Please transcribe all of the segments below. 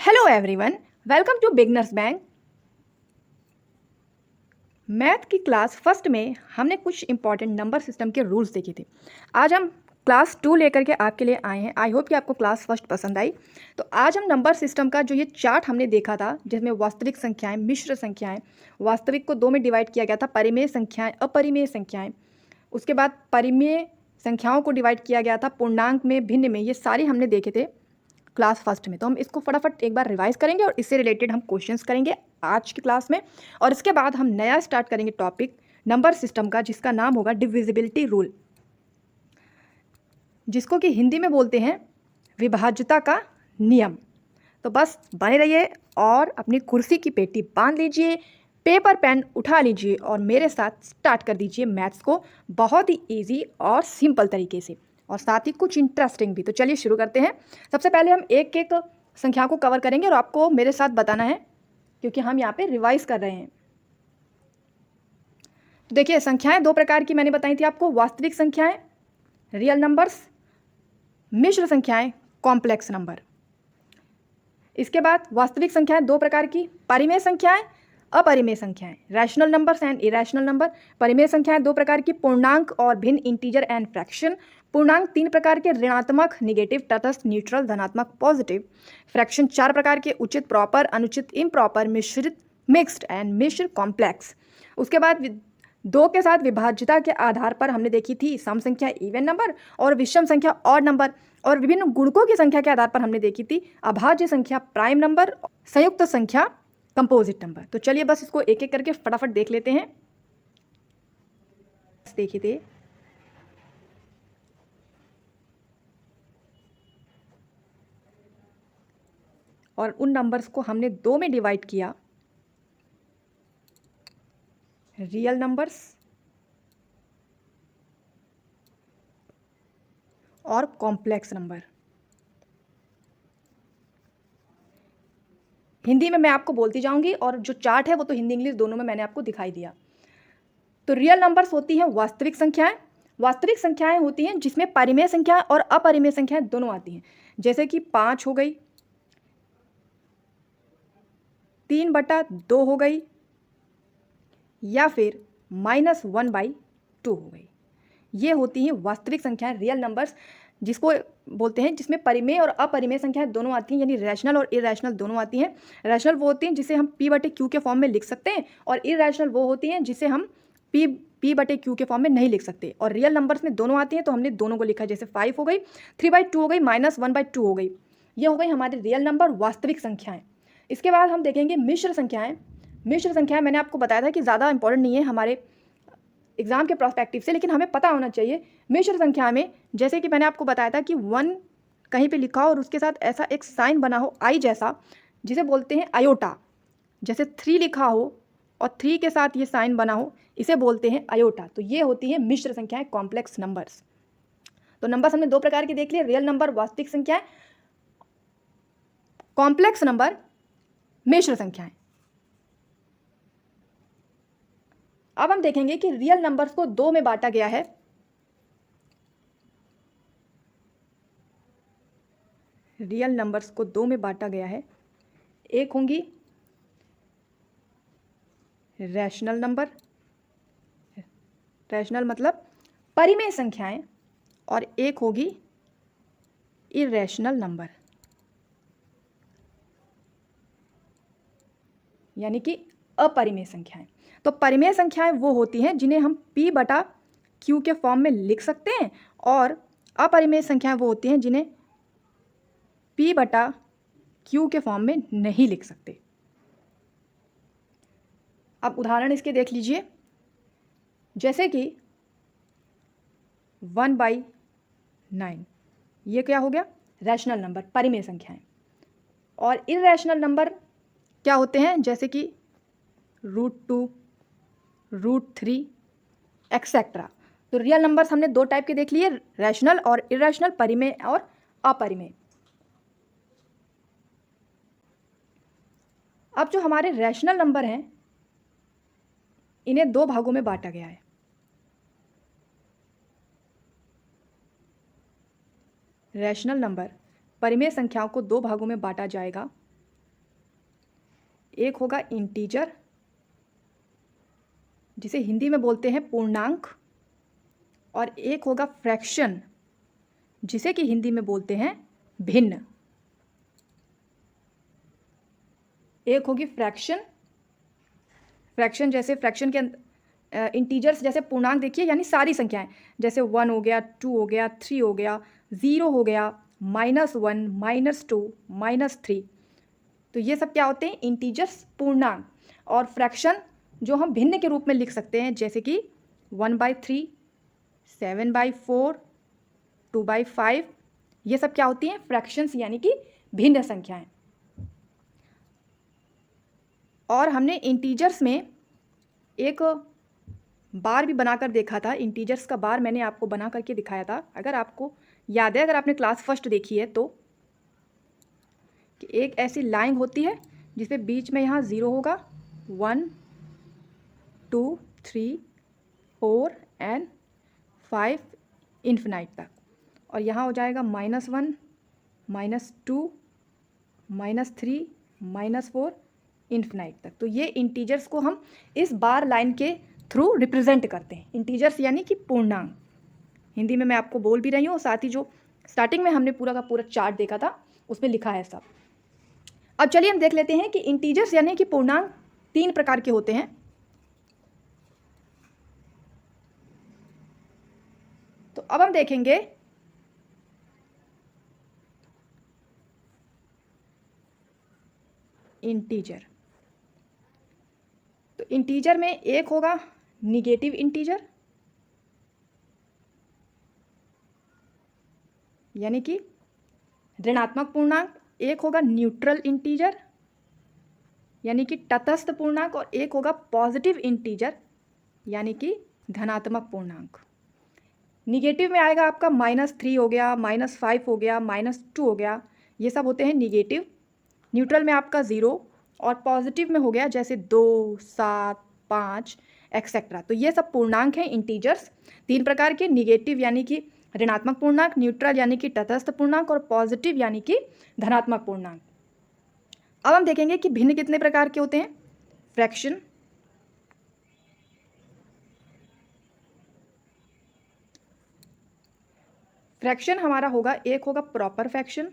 Hello everyone, welcome to beginners bank. Math की class first में हमने कुछ इंपॉर्टेंट नंबर सिस्टम के रूल्स देखे थे। आज हम क्लास 2 लेकर के आपके लिए आए हैं। आई होप कि आपको क्लास फर्स्ट पसंद आई। तो आज हम नंबर सिस्टम का जो ये चार्ट हमने देखा था, जिसमें वास्तविक संख्याएं, मिश्र संख्याएं, वास्तविक को दो में डिवाइड किया गया था, परिमेय संख्याएं, अपरिमेय संख्याएं, उसके बाद परिमेय संख्याओं को डिवाइड किया गया था पूर्णांक में, भिन्न में। ये सारी हमने देखे थे क्लास फर्स्ट में। तो हम इसको फटाफट एक बार रिवाइज करेंगे और इससे रिलेटेड हम क्वेश्चंस करेंगे आज की क्लास में। और इसके बाद हम नया स्टार्ट करेंगे टॉपिक नंबर सिस्टम का, जिसका नाम होगा डिविजिबिलिटी रूल, जिसको कि हिंदी में बोलते हैं विभाज्यता का नियम। तो बस बने रहिए और अपनी कुर्सी की पेटी बांध लीजिए, पेपर पेन उठा लीजिए और मेरे साथ स्टार्ट कर दीजिए मैथ्स को बहुत ही ईजी और सिंपल तरीके से, और साथ ही कुछ इंटरेस्टिंग भी। तो चलिए शुरू करते हैं। सबसे पहले हम एक एक संख्या को कवर करेंगे और आपको मेरे साथ बताना है, क्योंकि हम यहाँ पे रिवाइज कर रहे हैं। तो देखिए, संख्याएं दो प्रकार की मैंने बताई थी आपको, वास्तविक संख्याएं रियल नंबर्स, मिश्र संख्याएं कॉम्प्लेक्स नंबर। इसके बाद वास्तविक संख्याएं दो प्रकार की, परिमेय संख्याएं, अपरिमेय संख्याएं, rational numbers and irrational number. परिमेय संख्याएं दो प्रकार की, पूर्णांक और भिन्न, इंटीजर एंड फ्रैक्शन। पूर्णांक तीन प्रकार के, ऋणात्मक, निगेटिव, तटस्थ, न्यूट्रल, धनात्मक, पॉजिटिव। फ्रैक्शन चार प्रकार के, उचित, प्रॉपर, अनुचित, इम्प्रॉपर, मिश्रित, मिक्स्ड एंड मिश्र, कॉम्प्लेक्स। उसके बाद दो के साथ विभाज्यता के आधार पर हमने देखी थी सम संख्या इवन नंबर और विषम संख्या ऑड नंबर, और विभिन्न गुणकों की संख्या के आधार पर हमने देखी थी अभाज्य संख्या प्राइम नंबर, संयुक्त संख्या कंपोजिट नंबर। तो चलिए बस इसको एक एक करके फटाफट देख लेते हैं। देखिए थे और उन नंबर्स को हमने दो में डिवाइड किया, रियल नंबर्स और कॉम्प्लेक्स नंबर। हिंदी में मैं आपको बोलती जाऊंगी और जो चार्ट है वो तो हिंदी इंग्लिश दोनों में मैंने आपको दिखाई दिया। तो रियल नंबर्स होती हैं वास्तविक संख्याएं। वास्तविक संख्याएं होती हैं जिसमें परिमेय संख्या और अपरिमेय संख्याएं दोनों आती हैं, जैसे कि 5 हो गई, 3/2 हो गई, या फिर -1/2 हो गई। ये होती हैं वास्तविक संख्याएं, रियल नंबर्स, जिसको बोलते हैं जिसमें परिमेय और अपरिमेय संख्याएं दोनों आती हैं, यानी रैशनल और इरेशनल दोनों आती हैं। रैशनल वो होती हैं जिसे हम P/Q के फॉर्म में लिख सकते हैं, और इरेशनल वो होती हैं जिसे हम P/Q के फॉर्म में नहीं लिख सकते। और रियल नंबर्स में दोनों आती हैं, तो हमने दोनों को लिखा, जैसे 5 हो गई, 3/2 हो गई, -1/2 हो गई। ये हो गई हमारी रियल नंबर, वास्तविक संख्याएं। इसके बाद हम देखेंगे मिश्र संख्याएं। मिश्र संख्याएं मैंने आपको बताया था कि ज़्यादा इंपॉर्टेंट नहीं है हमारे एग्जाम के प्रोस्पेक्टिव से, लेकिन हमें पता होना चाहिए। मिश्र संख्या में जैसे कि मैंने आपको बताया था कि 1 कहीं पे लिखा हो और उसके साथ ऐसा एक साइन बना हो आई जैसा, जिसे बोलते हैं आयोटा। जैसे 3 लिखा हो और 3 के साथ ये साइन बना हो, इसे बोलते हैं आयोटा। तो ये होती है मिश्र संख्याएं, कॉम्प्लेक्स नंबर्स। तो नंबर्स हमने दो प्रकार के देख लिए, रियल नंबर वास्तविक संख्याएं, कॉम्प्लेक्स नंबर मिश्र संख्याएं। अब हम देखेंगे कि रियल नंबर्स को दो में बांटा गया है। रियल नंबर्स को दो में बांटा गया है। एक होंगी रैशनल नंबर, रैशनल मतलब परिमेय संख्याएं, और एक होगी इरेशनल नंबर, यानी कि अपरिमेय संख्याएं। तो परिमेय संख्याएं वो होती हैं जिन्हें हम P/Q के फॉर्म में लिख सकते हैं, और अपरिमेय संख्याएं वो होती हैं जिन्हें P/Q के फॉर्म में नहीं लिख सकते। अब उदाहरण इसके देख लीजिए, जैसे कि 1/9, ये क्या हो गया, रैशनल नंबर, परिमेय संख्याएं। और इरेशनल नंबर क्या होते हैं, जैसे कि √2, √3 एक्सेट्रा। तो रियल नंबर्स हमने दो टाइप के देख लिए, रैशनल और इरेशनल, परिमेय और अपरिमेय। अब जो हमारे रैशनल नंबर हैं, इन्हें दो भागों में बांटा गया है। रैशनल नंबर, परिमेय संख्याओं को दो भागों में बांटा जाएगा। एक होगा इंटीजर जिसे हिंदी में बोलते हैं पूर्णांक, और एक होगा फ्रैक्शन जिसे कि हिंदी में बोलते हैं भिन्न। एक होगी फ्रैक्शन, फ्रैक्शन जैसे फ्रैक्शन के इंटीजर्स जैसे पूर्णांक देखिए, यानी सारी संख्याएं, जैसे 1 हो गया, 2 हो गया, 3 हो गया, 0 हो गया, -1, -2, -3, तो ये सब क्या होते हैं? इंटीजर्स, पूर्णांक। और फ्रैक्शन जो हम भिन्न के रूप में लिख सकते हैं, जैसे कि 1/3, 7/4, 2/5, ये सब क्या होती हैं? फ्रैक्शंस, यानी कि भिन्न संख्याएं। और हमने इंटीजर्स में एक बार भी बनाकर देखा था, इंटीजर्स का बार मैंने आपको बना करके दिखाया था, अगर आपको याद है, अगर आपने क्लास फर्स्ट देखी है तो, कि एक ऐसी लाइन होती है जिसमें बीच में यहाँ 0 होगा, 1, 2, 3, 4 एंड 5 इन्फिनाइट तक, और यहाँ हो जाएगा -1, -2, -3, -4 इन्फिनाइट तक। तो ये इंटीजर्स को हम इस बार लाइन के थ्रू रिप्रेजेंट करते हैं। इंटीजर्स यानी कि पूर्णांक, हिंदी में मैं आपको बोल भी रही हूँ, और साथ ही जो स्टार्टिंग में हमने पूरा का पूरा चार्ट देखा था उसमें लिखा है सब। अब चलिए हम देख लेते हैं कि इंटीजर्स यानी कि पूर्णांक 3 प्रकार के होते हैं। तो अब हम देखेंगे इंटीजर। तो इंटीजर में एक होगा निगेटिव इंटीजर, यानी कि ऋणात्मक पूर्णांक, एक होगा न्यूट्रल इंटीजर यानी कि तटस्थ पूर्णांक, और एक होगा पॉजिटिव इंटीजर यानी कि धनात्मक पूर्णांक। निगेटिव में आएगा आपका -3 हो गया, -5 हो गया, -2 हो गया, ये सब होते हैं निगेटिव। न्यूट्रल में आपका 0, और पॉजिटिव में हो गया जैसे 2, 7, 5 एक्सेट्रा। तो ये सब पूर्णांक हैं इंटीजर्स 3 प्रकार के, निगेटिव यानी कि ऋणात्मक पूर्णांक, न्यूट्रल यानी कि तटस्थ पूर्णांक, और पॉजिटिव यानी कि धनात्मक पूर्णांक। अब हम देखेंगे कि भिन्न कितने प्रकार के होते हैं। फ्रैक्शन, फ्रैक्शन हमारा होगा, एक होगा प्रॉपर फ्रैक्शन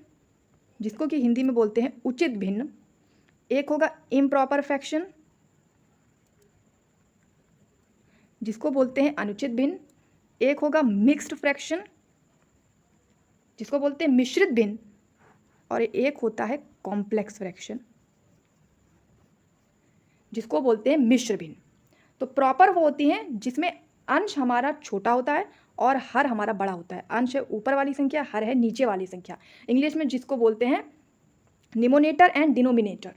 जिसको कि हिंदी में बोलते हैं उचित भिन्न, एक होगा इम्प्रॉपर फ्रैक्शन जिसको बोलते हैं अनुचित भिन्न, एक होगा मिक्स्ड फ्रैक्शन जिसको बोलते हैं मिश्रित भिन्न, और एक होता है कॉम्प्लेक्स फ्रैक्शन जिसको बोलते हैं मिश्र भिन्न। तो प्रॉपर वो होती हैं जिसमें अंश हमारा छोटा होता है और हर हमारा बड़ा होता है। अंश है ऊपर वाली संख्या, हर है नीचे वाली संख्या, इंग्लिश में जिसको बोलते हैं न्यूमरेटर एंड डिनोमिनेटर,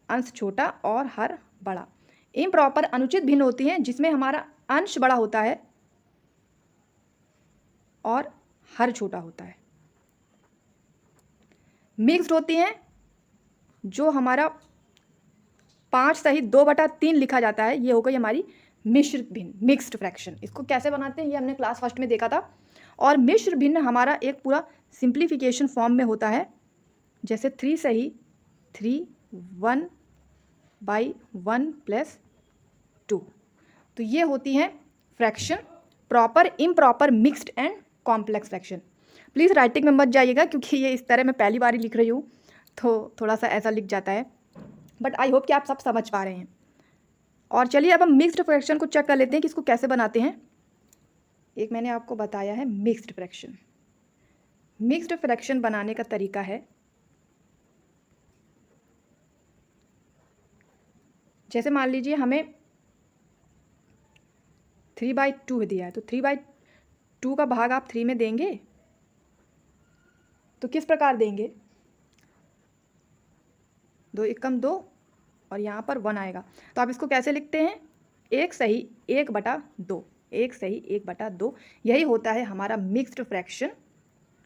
अंश छोटा और हर बड़ा। इम्प्रॉपर अनुचित भिन्न होती हैं जिसमें हमारा अंश बड़ा होता है और हर छोटा होता है। मिक्स्ड होती हैं जो हमारा 5 सहित 2/3 लिखा जाता है, ये हो गई हमारी मिश्रित भिन्न, मिक्स्ड फ्रैक्शन। इसको कैसे बनाते हैं ये हमने क्लास फर्स्ट में देखा था। और मिश्र भिन्न हमारा एक पूरा सिंप्लीफिकेशन फॉर्म में होता है, जैसे 3 सही 3, 1/1 + 2। तो ये होती हैं fraction, proper, improper, mixed and complex fraction. Please writing में मत जाइएगा क्योंकि ये इस तरह मैं पहली बार ही लिख रही हूँ तो थोड़ा सा ऐसा लिख जाता है, बट आई होप कि आप सब समझ पा रहे हैं। और चलिए अब हम मिक्स्ड फ्रैक्शन को चेक कर लेते हैं कि इसको कैसे बनाते हैं। एक मैंने आपको बताया है मिक्स्ड फ्रैक्शन। मिक्स्ड फ्रैक्शन बनाने का तरीका है, जैसे मान लीजिए हमें 3/2 दिया है, तो 3/2 का भाग आप 3 में देंगे तो किस प्रकार देंगे? 2 एकम 2 और यहाँ पर 1 आएगा, तो आप इसको कैसे लिखते हैं? 1 सही 1/2, 1 सही 1/2। यही होता है हमारा मिक्स्ड फ्रैक्शन,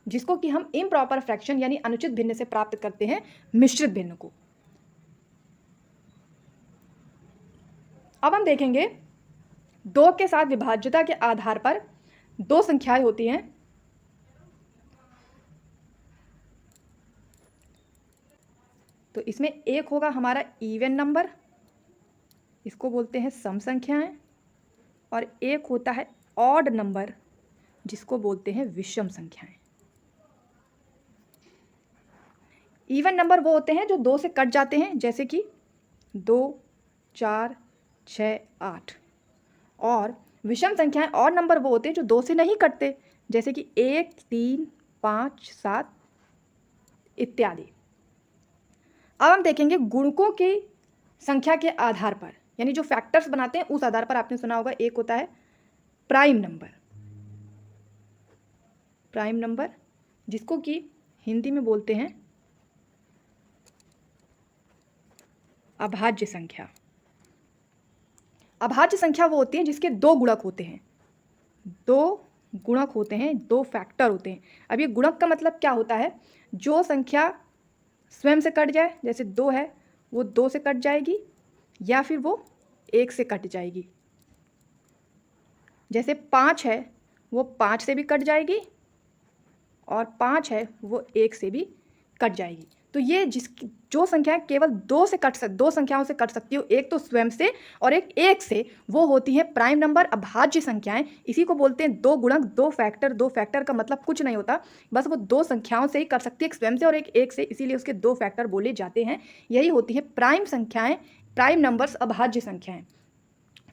जिसको कि हम इम्प्रॉपर फ्रैक्शन यानी अनुचित भिन्न से प्राप्त करते हैं मिश्रित भिन्न को। अब हम देखेंगे 2 के साथ विभाज्यता के आधार पर 2 संख्याएं होती हैं। तो इसमें एक होगा हमारा इवन नंबर, इसको बोलते हैं सम संख्याएं, और एक होता है ऑड नंबर, जिसको बोलते हैं विषम संख्याएं। इवन नंबर वो होते हैं जो 2 से कट जाते हैं, जैसे कि 2, 4, 6, 8। और विषम संख्याएं ऑड नंबर वो होते हैं जो 2 से नहीं कटते, जैसे कि 1, 3, 5, 7 इत्यादि। अब हम देखेंगे गुणकों की संख्या के आधार पर, यानी जो फैक्टर्स बनाते हैं उस आधार पर। आपने सुना होगा एक होता है प्राइम नंबर, प्राइम नंबर जिसको कि हिंदी में बोलते हैं अभाज्य संख्या। अभाज्य संख्या वो होती है जिसके 2 गुणक होते हैं, 2 गुणक होते हैं, 2 फैक्टर होते हैं। अब ये गुणक का मतलब क्या होता है, जो संख्या स्वयं से कट जाए, जैसे 2 है वो 2 से कट जाएगी, या फिर वो 1 से कट जाएगी। जैसे 5 है वो 5 से भी कट जाएगी, और 5 है वो 1 से भी कट जाएगी। तो ये जो संख्याएं केवल 2 संख्याओं से कट सकती हो, एक तो स्वयं से और एक 1 से, वो होती है प्राइम नंबर, अभाज्य संख्याएं। इसी को बोलते हैं 2 गुणक, 2 फैक्टर। 2 फैक्टर का मतलब कुछ नहीं होता, बस वो 2 संख्याओं से ही कर सकती है, एक स्वयं से और एक 1 से, इसीलिए उसके 2 फैक्टर बोले जाते हैं। यही होती है प्राइम संख्याएं, प्राइम नंबर्स, अभाज्य संख्याएं।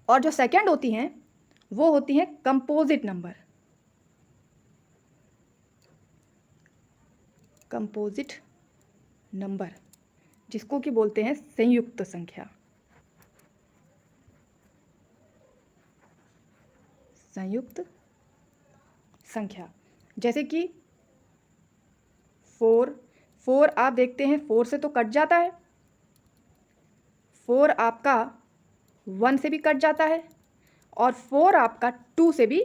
और जो सेकेंड होती हैं वो होती हैं कंपोजिट नंबर, कंपोजिट नंबर जिसको कि बोलते हैं संयुक्त संख्या, संयुक्त संख्या। जैसे कि 4 आप देखते हैं 4 से तो कट जाता है, 4 आपका 1 से भी कट जाता है, और 4 आपका 2 से भी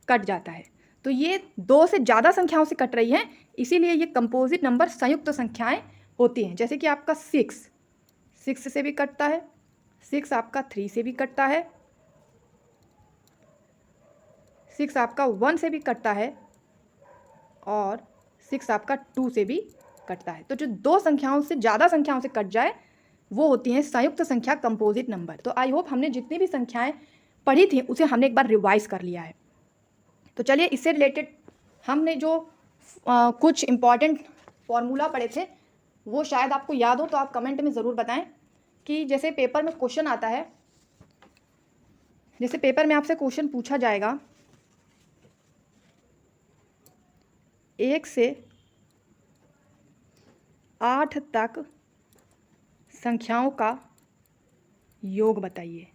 कट जाता है। तो ये 2 से ज़्यादा संख्याओं से कट रही हैं, इसीलिए ये कंपोजिट नंबर, संयुक्त संख्याएं होती हैं। जैसे कि आपका 6 से भी कटता है, 6 आपका 3 से भी कटता है, 6 आपका 1 से भी कटता है, और 6 आपका 2 से भी कटता है। तो जो 2 संख्याओं से ज़्यादा संख्याओं से कट जाए वो होती हैं संयुक्त संख्या, कंपोजिट नंबर। तो आई होप हमने जितनी भी संख्याएं पढ़ी थी उसे हमने एक बार रिवाइज कर लिया है। तो चलिए इससे रिलेटेड हमने जो कुछ इम्पॉर्टेंट फॉर्मूला पढ़े थे वो शायद आपको याद हो, तो आप कमेंट में ज़रूर बताएं। कि जैसे पेपर में क्वेश्चन आता है, जैसे पेपर में आपसे क्वेश्चन पूछा जाएगा 1 से 8 तक संख्याओं का योग बताइए।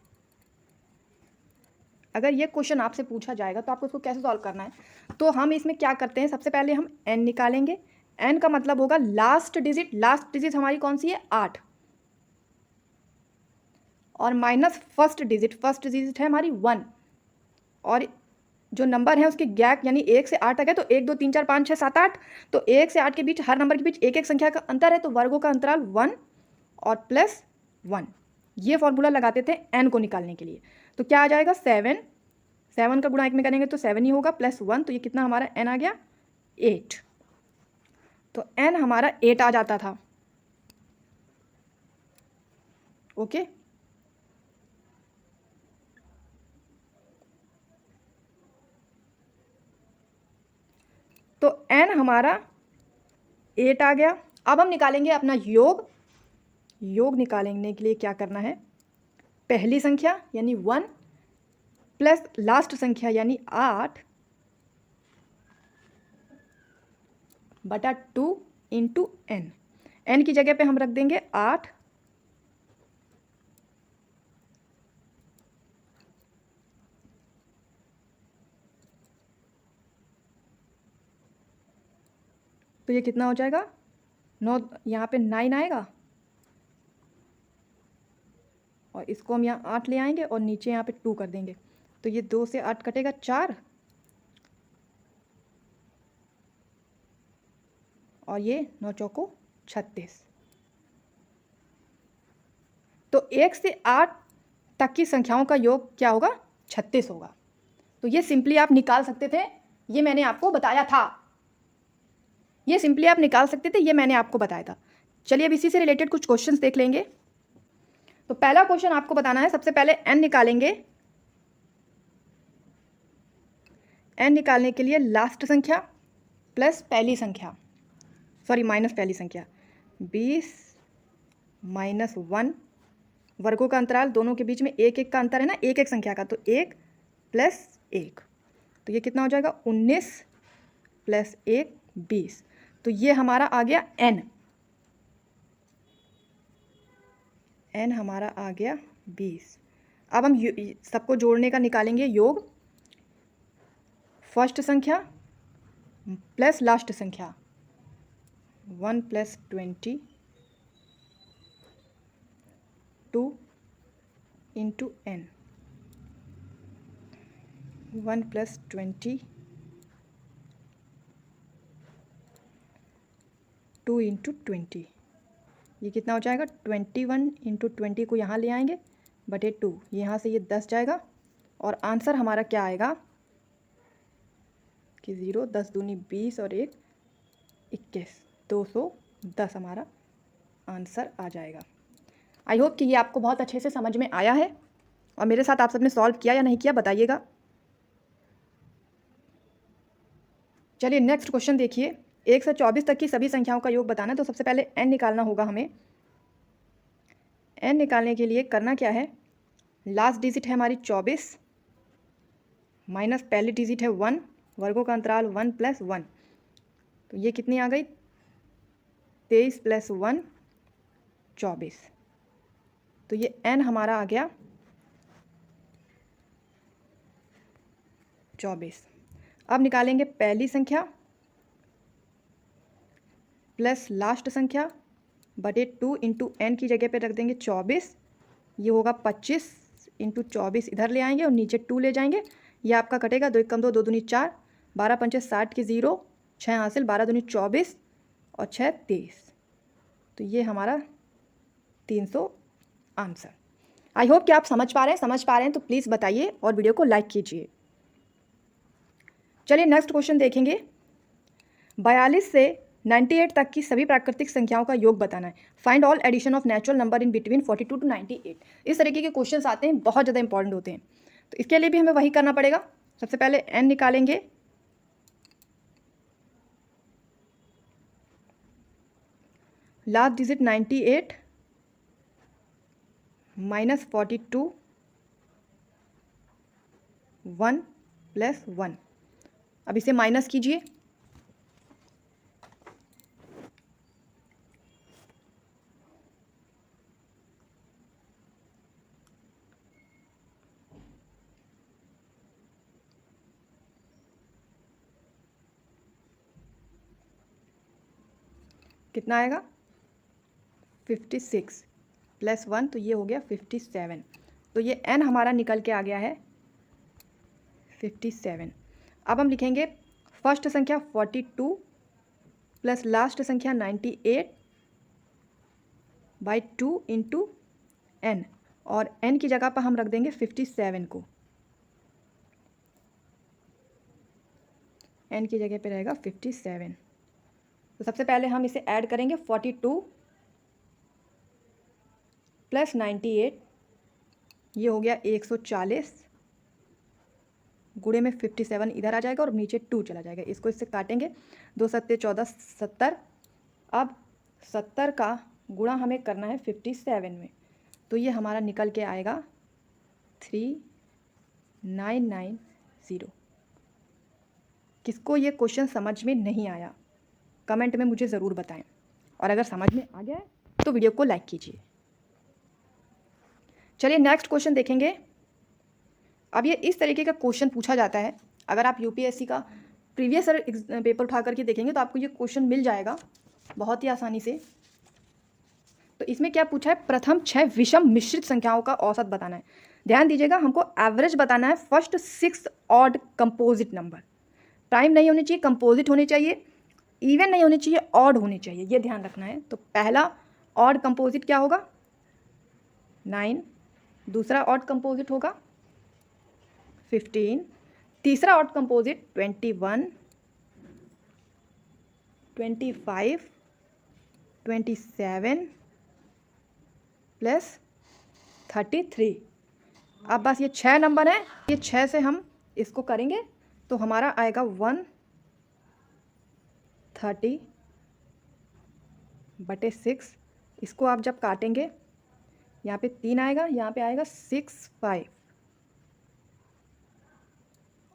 अगर ये क्वेश्चन आपसे पूछा जाएगा तो आपको इसको कैसे सॉल्व करना है। तो हम इसमें क्या करते हैं, सबसे पहले हम n निकालेंगे। n का मतलब होगा लास्ट डिजिट, लास्ट डिजिट हमारी कौन सी है 8, और माइनस फर्स्ट डिजिट है हमारी 1, और जो नंबर है उसके गैप यानी 1 से 8 तक है, तो 1 2 3 4 5 6 7 8, तो 1 से 8 के बीच, हर नंबर के बीच एक एक संख्या का अंतर है, तो वर्गों का अंतराल 1 और प्लस 1। ये फॉर्मूला लगाते थे n को निकालने के लिए। तो क्या आ जाएगा 7 का गुणा 1 में करेंगे तो 7 ही होगा, प्लस 1, तो ये कितना हमारा n आ गया 8। तो n हमारा 8 आ जाता था। ओके, तो n हमारा 8 आ गया। अब हम निकालेंगे अपना योग। योग निकालने के लिए क्या करना है, पहली संख्या यानी 1 प्लस लास्ट संख्या यानी 8 बटा 2 इंटू n। n की जगह पे हम रख देंगे 8, तो ये कितना हो जाएगा 9, यहाँ पे 9 आएगा, और इसको हम यहाँ 8 ले आएंगे और नीचे यहाँ पे 2 कर देंगे, तो ये 2 से 8 कटेगा 4, और ये 9 चौको 36। तो 1 से 8 तक की संख्याओं का योग क्या होगा 36 होगा। तो ये सिंपली आप निकाल सकते थे, ये मैंने आपको बताया था, ये सिंपली आप निकाल सकते थे, ये मैंने आपको बताया था। चलिए अब इसी से रिलेटेड कुछ क्वेश्चंस देख लेंगे। तो पहला क्वेश्चन आपको बताना है, सबसे पहले n निकालेंगे। n निकालने के लिए लास्ट संख्या प्लस पहली संख्या, सॉरी माइनस पहली संख्या, 20 माइनस 1, वर्गों का अंतराल, दोनों के बीच में एक एक का अंतर है ना, एक एक संख्या का, तो 1 प्लस 1, तो ये कितना हो जाएगा 19 प्लस 1 20। तो ये हमारा आ गया n हमारा आ गया 20। अब हम सबको जोड़ने का निकालेंगे योग, फर्स्ट संख्या प्लस लास्ट संख्या, 1 plus 20, 2 into n, 1 plus 20, 2 into 20, ये कितना हो जाएगा 21 इंटू 20 को यहाँ ले आएंगे बटे 2, यहाँ से ये 10 जाएगा और आंसर हमारा क्या आएगा कि 0, 10 दूनी 20 और 1 21, 210 हमारा आंसर आ जाएगा। आई होप कि ये आपको बहुत अच्छे से समझ में आया है और मेरे साथ आप सबने सॉल्व किया या नहीं किया बताइएगा। चलिए नेक्स्ट क्वेश्चन देखिए, 1 से 24 तक की सभी संख्याओं का योग बताना है। तो सबसे पहले n निकालना होगा हमें। n निकालने के लिए करना क्या है, लास्ट डिजिट है हमारी 24 माइनस पहली डिजिट है 1, वर्गों का अंतराल 1 प्लस 1, तो ये कितनी आ गई 23 प्लस 1 24, तो ये n हमारा आ गया 24। अब निकालेंगे पहली संख्या प्लस लास्ट संख्या बटे 2 इंटू n की जगह पे रख देंगे 24, ये होगा 25 इंटू 24, इधर ले आएंगे और नीचे 2 ले जाएंगे, ये आपका कटेगा, 2 1 2, 2 दूनी 4, 12 पंचे 60 की 0, 6 हासिल, 12 दूनी 24 और 6 23, तो ये हमारा 300 आंसर। आई होप कि आप समझ पा रहे हैं तो प्लीज़ बताइए और वीडियो को लाइक कीजिए। चलिए नेक्स्ट क्वेश्चन देखेंगे, 42 से 98 तक की सभी प्राकृतिक संख्याओं का योग बताना है। Find all addition of natural number in between 42 to 98। इस तरीके के क्वेश्चंस आते हैं, बहुत ज़्यादा इंपॉर्टेंट होते हैं, तो इसके लिए भी हमें वही करना पड़ेगा। सबसे पहले n निकालेंगे, लास्ट डिजिट 98 माइनस 42, 1 प्लस 1, अब इसे माइनस कीजिए, कितना आएगा 56 प्लस 1, तो ये हो गया 57, तो ये n हमारा निकल के आ गया है 57। अब हम लिखेंगे फर्स्ट संख्या 42 प्लस लास्ट संख्या 98 बाई 2 इंटू n, और n की जगह पर हम रख देंगे 57 को, n की जगह पे रहेगा 57। तो सबसे पहले हम इसे ऐड करेंगे, 42 प्लस 98, ये हो गया 140, गुणे में 57 इधर आ जाएगा और नीचे 2 चला जाएगा, इसको इससे काटेंगे, 2 सत्ते 14 70। अब 70 का गुणा हमें करना है 57 में, तो ये हमारा निकल के आएगा 3990। किसको ये क्वेश्चन समझ में नहीं आया कमेंट में मुझे ज़रूर बताएं, और अगर समझ में आ गया है तो वीडियो को लाइक कीजिए। चलिए नेक्स्ट क्वेश्चन देखेंगे। अब ये इस तरीके का क्वेश्चन पूछा जाता है, अगर आप यूपीएससी का प्रीवियस ईयर पेपर उठा करके देखेंगे तो आपको ये क्वेश्चन मिल जाएगा बहुत ही आसानी से। तो इसमें क्या पूछा है, प्रथम 6 विषम मिश्रित संख्याओं का औसत बताना है। ध्यान दीजिएगा, हमको एवरेज बताना है first 6 odd composite number, prime नहीं होनी चाहिए, कंपोजिट होनी चाहिए, इवन नहीं होनी चाहिए, ऑड होनी चाहिए, ये ध्यान रखना है। तो पहला ऑड कंपोजिट क्या होगा 9, दूसरा ऑड कंपोजिट होगा 15, तीसरा ऑड कंपोजिट 21, 25, 27 प्लस 33। अब बस ये 6 नंबर हैं, ये 6 से हम इसको करेंगे तो हमारा आएगा 130/6। इसको आप जब काटेंगे यहाँ पे 3 आएगा, यहाँ पे आएगा 65,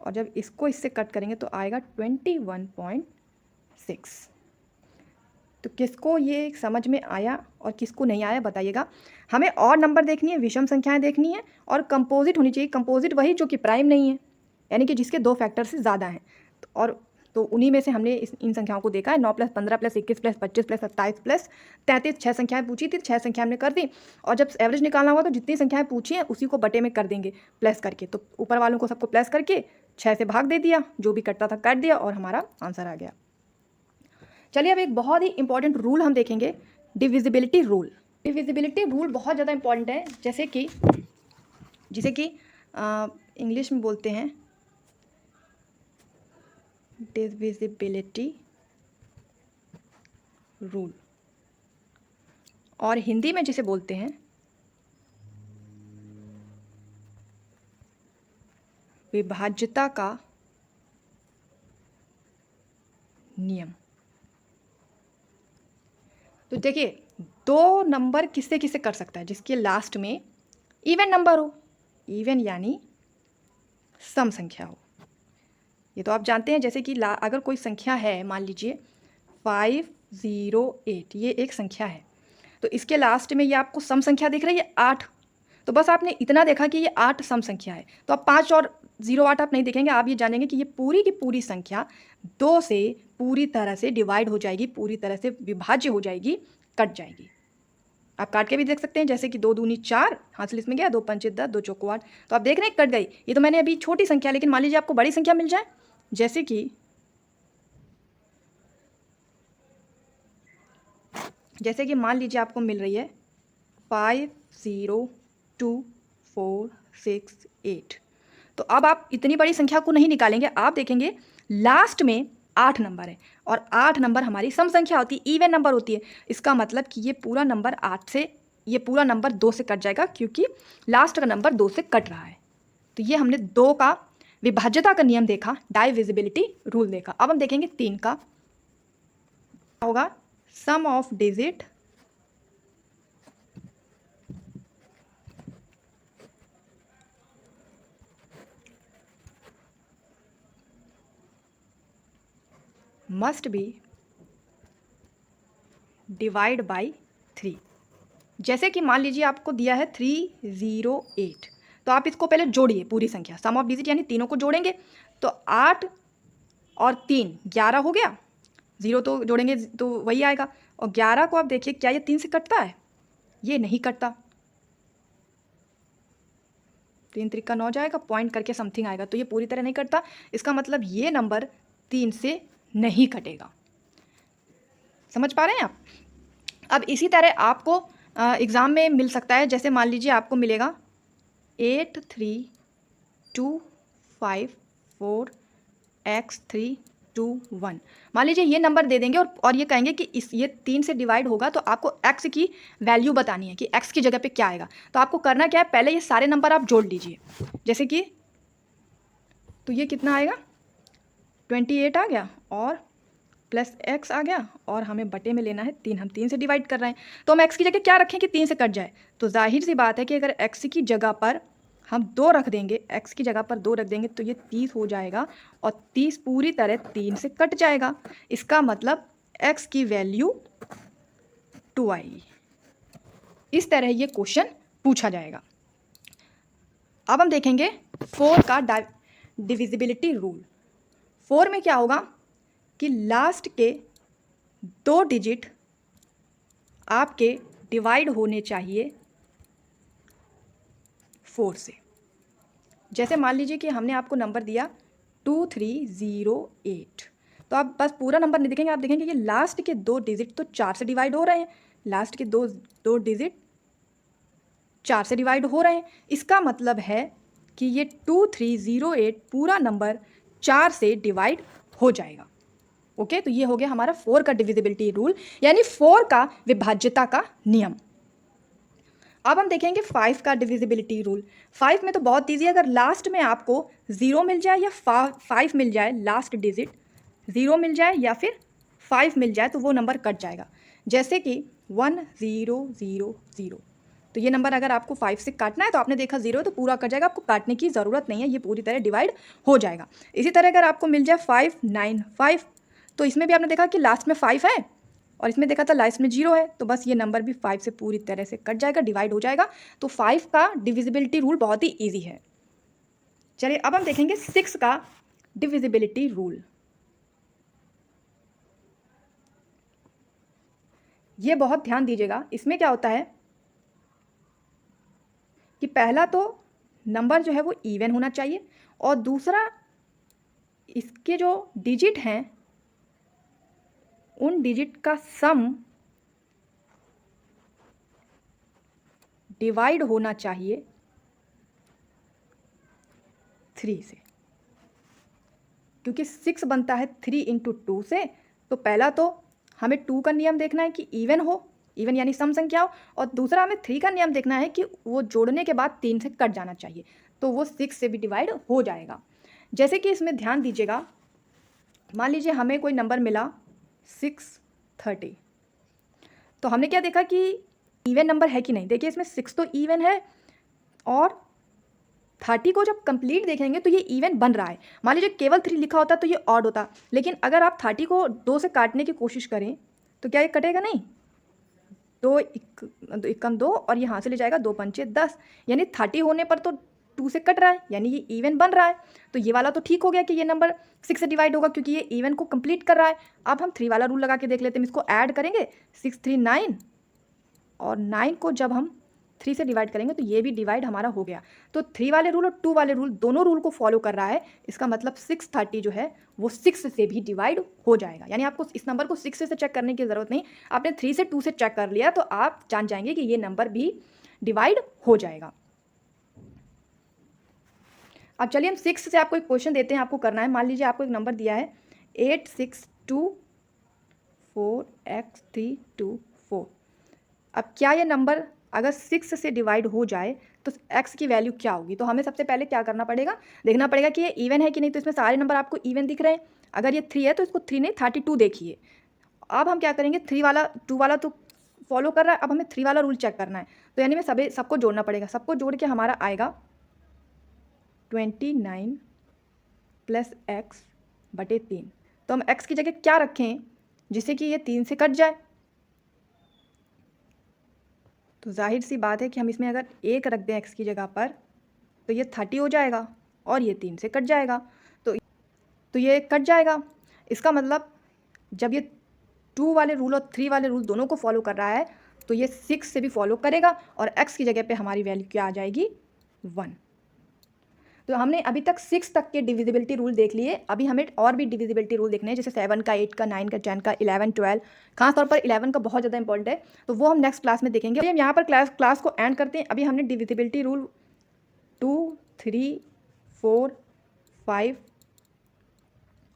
और जब इसको इससे कट करेंगे तो आएगा 21.6। तो किसको ये समझ में आया और किसको नहीं आया बताइएगा। हमें और नंबर देखनी है, विषम संख्याएं देखनी है, और कंपोजिट होनी चाहिए। कंपोजिट वही जो कि प्राइम नहीं है, यानी कि जिसके 2 फैक्टर से ज़्यादा हैं। तो उन्हीं में से हमने इन संख्याओं को देखा है। 9 + 15 + 21 + 25 + 27 + 33, 6 संख्याएं पूछी थी, 6 संख्या हमने कर दी। और जब एवरेज निकालना हुआ तो जितनी संख्याएं पूछी हैं उसी को बटे में कर देंगे प्लस करके। तो ऊपर वालों को सबको प्लस करके 6 से भाग दे दिया, जो भी कटता था काट दिया, और हमारा आंसर आ गया। चलिए अब एक बहुत ही इंपॉर्टेंट रूल हम देखेंगे, डिविजिबिलिटी रूल। डिविजिबिलिटी रूल बहुत ज़्यादा इंपॉर्टेंट है, जिसे कि इंग्लिश में बोलते हैं डिविजिबिलिटी रूल, और हिंदी में जिसे बोलते हैं विभाज्यता का नियम। तो देखिए, 2 नंबर किससे किससे कर सकता है, जिसके लास्ट में इवन नंबर हो, इवन यानी सम संख्या हो। ये तो आप जानते हैं, जैसे कि अगर कोई संख्या है, मान लीजिए 508, ये एक संख्या है, तो इसके लास्ट में ये आपको सम संख्या दिख रही है 8। तो बस आपने इतना देखा कि ये 8 सम संख्या है, तो आप 5 और 08 आप नहीं देखेंगे, आप ये जानेंगे कि ये पूरी की पूरी संख्या 2 से पूरी तरह से डिवाइड हो जाएगी, पूरी तरह से विभाज्य हो जाएगी, कट जाएगी। आप काट के भी देख सकते हैं, जैसे कि 2 दूनी 4, हासिल इसमें गया, 2 पंचे 10, 2 चौको 8। तो आप देख रहे हैं कट गई। ये तो मैंने अभी छोटी संख्या, लेकिन मान लीजिए आपको बड़ी संख्या मिल जाए, जैसे कि मान लीजिए आपको मिल रही है 5024668। तो अब आप इतनी बड़ी संख्या को नहीं निकालेंगे, आप देखेंगे लास्ट में 8 नंबर है, और 8 नंबर हमारी सम संख्या होती है, इवन नंबर होती है। इसका मतलब कि ये पूरा नंबर 8 से, ये पूरा नंबर 2 से कट जाएगा, क्योंकि लास्ट का नंबर 2 से कट रहा है। तो ये हमने 2 का विभाज्यता का नियम देखा, डिविजिबिलिटी रूल देखा। अब हम देखेंगे 3 का होगा, sum of digit must be divide by 3। जैसे कि मान लीजिए आपको दिया है 308, तो आप इसको पहले जोड़िए, पूरी संख्या, सम ऑफ डिजिट यानी तीनों को जोड़ेंगे, तो 8 और 3 11 हो गया, 0 तो जोड़ेंगे तो वही आएगा, और 11 को आप देखिए क्या ये 3 से कटता है, ये नहीं कटता, 3 त्रिका 9 जाएगा, पॉइंट करके समथिंग आएगा, तो ये पूरी तरह नहीं कटता। इसका मतलब ये नंबर 3 से नहीं कटेगा। समझ पा रहे हैं आप। अब इसी तरह आपको एग्ज़ाम में मिल सकता है, जैसे मान लीजिए आपको मिलेगा 83254x321। मान लीजिए ये नंबर दे देंगे, और ये कहेंगे कि ये 3 से डिवाइड होगा, तो आपको x की वैल्यू बतानी है कि x की जगह पे क्या आएगा। तो आपको करना क्या है, पहले ये सारे नंबर आप जोड़ लीजिए, जैसे कि, तो ये कितना आएगा, 28 आ गया, और प्लस x आ गया, और हमें बटे में लेना है 3, हम 3 से डिवाइड कर रहे हैं, तो हम x की जगह क्या रखें कि 3 से कट जाए। तो जाहिर सी बात है कि अगर x की जगह पर हम 2 रख देंगे, x की जगह पर 2 रख देंगे, तो ये 30 हो जाएगा, और 30 पूरी तरह 3 से कट जाएगा। इसका मतलब x की वैल्यू 2 आएगी। इस तरह ये क्वेश्चन पूछा जाएगा। अब हम देखेंगे 4 का डिविजिबिलिटी रूल। 4 में क्या होगा कि लास्ट के 2 डिजिट आपके डिवाइड होने चाहिए 4 से। जैसे मान लीजिए कि हमने आपको नंबर दिया 2308, तो आप बस पूरा नंबर नहीं देखेंगे, आप देखेंगे कि लास्ट के 2 डिजिट तो 4 से डिवाइड हो रहे हैं, लास्ट के दो डिजिट 4 से डिवाइड हो रहे हैं। इसका मतलब है कि ये 2308 पूरा नंबर 4 से डिवाइड हो जाएगा। ओके, तो ये हो गया हमारा 4 का डिविजिबिलिटी रूल, यानी 4 का विभाज्यता का नियम। अब हम देखेंगे 5 का डिविजिबिलिटी रूल। 5 में तो बहुत ईजी है, अगर लास्ट में आपको 0 मिल जाए या 5 मिल जाए, लास्ट डिजिट 0 मिल जाए या फिर 5 मिल जाए तो वो नंबर कट जाएगा। जैसे कि 1 0 0 0, तो ये नंबर अगर आपको 5 से काटना है तो आपने देखा 0 तो पूरा कट जाएगा, आपको काटने की ज़रूरत नहीं है, ये पूरी तरह डिवाइड हो जाएगा। इसी तरह अगर आपको मिल जाए 5 9 5, तो इसमें भी आपने देखा कि लास्ट में 5 है और इसमें देखा था लास्ट में 0 है, तो बस ये नंबर भी 5 से पूरी तरह से कट जाएगा, डिवाइड हो जाएगा। तो 5 का डिविजिबिलिटी रूल बहुत ही ईजी है। चलिए अब हम देखेंगे 6 का डिविजिबिलिटी रूल। ये बहुत ध्यान दीजिएगा, इसमें क्या होता है कि पहला तो नंबर जो है वो इवन होना चाहिए और दूसरा इसके जो डिजिट हैं उन डिजिट का सम डिवाइड होना चाहिए 3 से, क्योंकि 6 बनता है 3 इंटू 2 से। तो पहला तो हमें 2 का नियम देखना है कि इवन हो, इवन यानी सम संख्या हो, और दूसरा हमें 3 का नियम देखना है कि वो जोड़ने के बाद 3 से कट जाना चाहिए, तो वो 6 से भी डिवाइड हो जाएगा। जैसे कि इसमें ध्यान दीजिएगा, मान लीजिए हमें कोई नंबर मिला 630, तो हमने क्या देखा कि इवन नंबर है कि नहीं। देखिए इसमें 6 तो इवन है और 30 को जब कंप्लीट देखेंगे तो ये इवन बन रहा है। मान लीजिए केवल 3 लिखा होता तो ये ऑड होता, लेकिन अगर आप 30 को 2 से काटने की कोशिश करें तो क्या ये कटेगा नहीं, 2 एकम 2 और यहाँ से ले जाएगा 2 पंचे 10, यानी 30 होने पर तो 2 से कट रहा है, यानी ये इवन बन रहा है। तो ये वाला तो ठीक हो गया कि ये नंबर 6 से डिवाइड होगा क्योंकि ये इवन को कंप्लीट कर रहा है। अब हम 3 वाला रूल लगा के देख लेते हैं, इसको ऐड करेंगे 6 3 9, और 9 को जब हम 3 से डिवाइड करेंगे तो ये भी डिवाइड हमारा हो गया। तो 3 वाले रूल और 2 वाले रूल दोनों रूल को फॉलो कर रहा है, इसका मतलब 630 जो है वो 6 से भी डिवाइड हो जाएगा। यानी आपको इस नंबर को 6 से चेक करने की ज़रूरत नहीं, आपने 3 से 2 से चेक कर लिया तो आप जान जाएंगे कि ये नंबर भी डिवाइड हो जाएगा। अब चलिए हम 6 से आपको एक क्वेश्चन देते हैं, आपको करना है। मान लीजिए आपको एक नंबर दिया है 8624x324। अब क्या ये नंबर अगर 6 से डिवाइड हो जाए तो x की वैल्यू क्या होगी। तो हमें सबसे पहले क्या करना पड़ेगा, देखना पड़ेगा कि ये इवन है कि नहीं। तो इसमें सारे नंबर आपको इवन दिख रहे हैं, अगर ये 3 है तो इसको 3 नहीं 32 देखिए। अब हम क्या करेंगे, 3 वाला 2 वाला तो फॉलो कर रहा है, अब हमें 3 वाला रूल चेक करना है। तो यानी में सबको जोड़ना पड़ेगा, सबको जोड़ के हमारा आएगा 29 प्लस x बटे 3। तो हम x की जगह क्या रखें जिससे कि ये 3 से कट जाए। तो जाहिर सी बात है कि हम इसमें अगर 1 रख दें x की जगह पर तो ये 30 हो जाएगा और ये 3 से कट जाएगा, तो ये कट जाएगा। इसका मतलब जब ये 2 वाले रूल और 3 वाले रूल दोनों को फॉलो कर रहा है तो ये 6 से भी फॉलो करेगा और x की जगह पे हमारी वैल्यू क्या आ जाएगी 1। तो हमने अभी तक 6 तक के डिविजिबिलिटी रूल देख लिए, अभी हमें और भी डिविजिबिलिटी रूल देखने हैं, जैसे 7 का 8 का 9 का 10 का 11 12। खास तौर पर 11 का बहुत ज़्यादा इंपॉर्टेंट है, तो वो हम नेक्स्ट क्लास में देखेंगे। हम यहाँ पर क्लास को एंड करते हैं। अभी हमने डिविजिबिलिटी रूल 2 3 4 5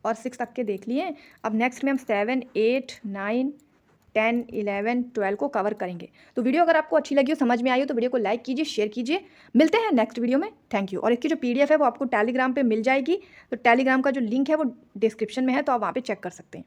और 6 तक के देख लिए। अब नेक्स्ट में हम 7 8 9 10 11 12 को कवर करेंगे। तो वीडियो अगर आपको अच्छी लगी हो, समझ में आई हो, तो वीडियो को लाइक कीजिए, शेयर कीजिए। मिलते हैं नेक्स्ट वीडियो में, थैंक यू। और इसकी जो PDF है वो आपको टेलीग्राम पे मिल जाएगी, तो टेलीग्राम का जो लिंक है वो डिस्क्रिप्शन में है, तो आप वहाँ पे चेक कर सकते हैं।